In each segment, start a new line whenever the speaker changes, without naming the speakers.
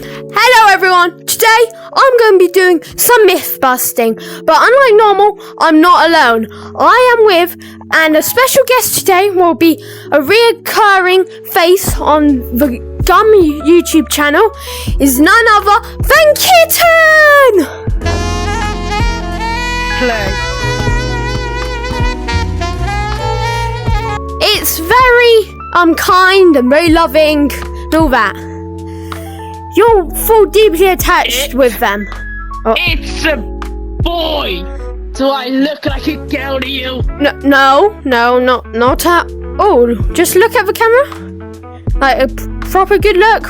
Hello everyone, today I'm going to be doing some myth busting, but unlike normal, I'm not alone. I am with, and a special guest today will be a reoccurring face on the dumb YouTube channel, is none other than Kitten!
Play.
It's very kind and very loving and all that. You'll feel deeply attached with them. Oh.
It's a boy! Do I look like a girl to you?
No, not at all. Just look at the camera. Like a proper good look.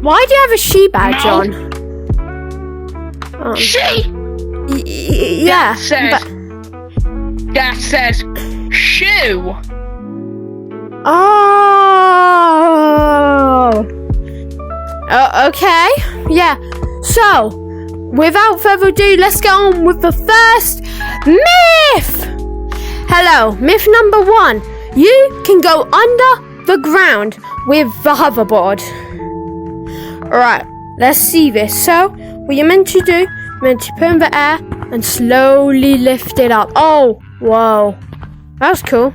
Why do you have a she badge on?
She?
Yeah.
That says shoe.
Oh. Okay. Yeah. So, without further ado, let's get on with the first myth. Hello, myth number 1. You can go under the ground with the hoverboard. Alright, let's see this. So, what you're meant to do, you're meant to put in the air and slowly lift it up. Oh, whoa. That was cool.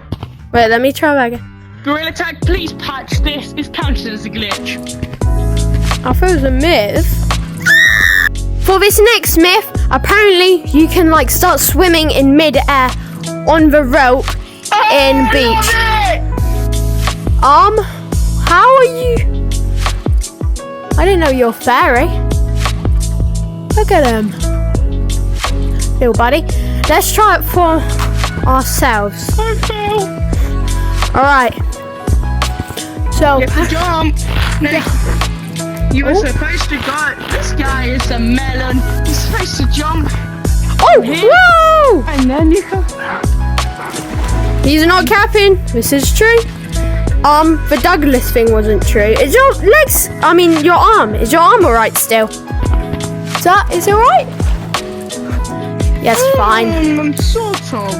Wait, let me try that again.
Gorilla Tag, please patch this. It's counted as a glitch.
I thought it was a myth. For this next myth, apparently you can like start swimming in mid-air on the rope in beach. How are you? I didn't know you're a fairy. Look at him. Little buddy. Let's try it for ourselves. Alright. So
you have to jump. No, you were supposed to go. This guy is a melon. He's supposed to jump.
Oh, whoa!
And then you come.
He's not capping. This is true. The Douglas thing wasn't true. Is your legs? I mean, your arm. Is your arm alright still? Is it alright? Yes, fine.
Sort of.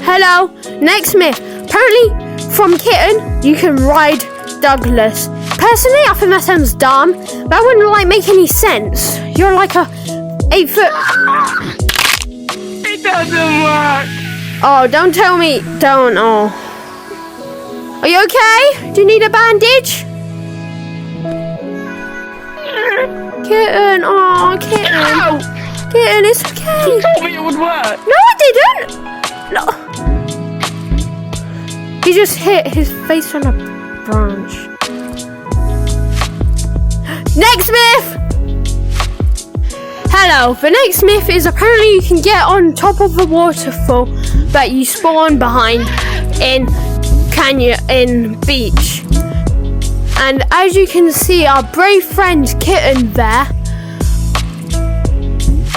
Hello. Next myth. Apparently, from Kitten, you can ride Douglas. Personally, I think that sounds dumb. That wouldn't like make any sense. You're like a 8 foot.
It doesn't work.
Oh, don't tell me. Don't. Oh. Are you okay? Do you need a bandage? Kitten. Oh, Kitten.
Ow!
Kitten, it's okay.
You told me it would work.
No, I didn't. No. He just hit his face on a branch. Next myth! Hello, the next myth is apparently you can get on top of the waterfall that you spawn behind in beach. And as you can see, our brave friend Kitten there.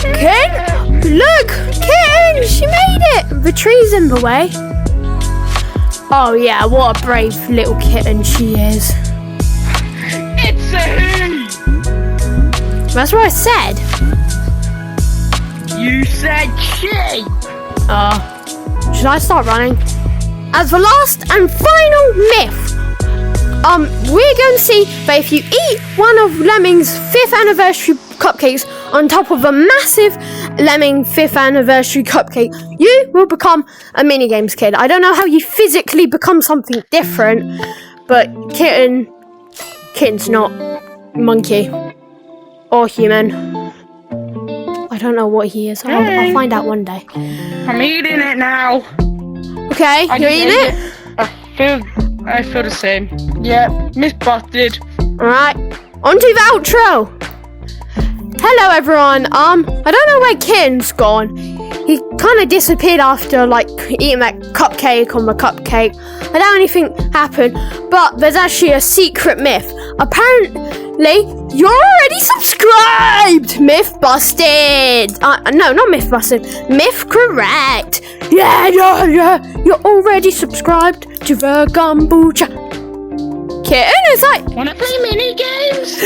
Kitten? Look! Kitten! She made it! The tree's in the way. Oh yeah, what a brave little kitten she is.
It's a he!
That's what I said.
You said she!
Should I start running? As the last and final myth, we're going to see that if you eat one of Lemming's 5th anniversary cupcakes on top of a massive Lemming 5th anniversary cupcake, you will become a minigames kid. I don't know how you physically become something different, but Kitten's not monkey or human. I don't know what he is. I'll find out one day.
I'm eating it now.
Okay, you're eating it?
I feel the same. Yeah, myth busted.
Alright, on to the outro. Hello everyone, I don't know where Kitten's gone. He kind of disappeared after like eating that cupcake on the cupcake. I don't anything happened, but there's actually a secret myth. Apparently, you're already subscribed! Myth busted! No, not myth busted. Myth correct! Yeah! You're already subscribed to the Gumbo Chat. Kitten, is that?
Wanna play mini games?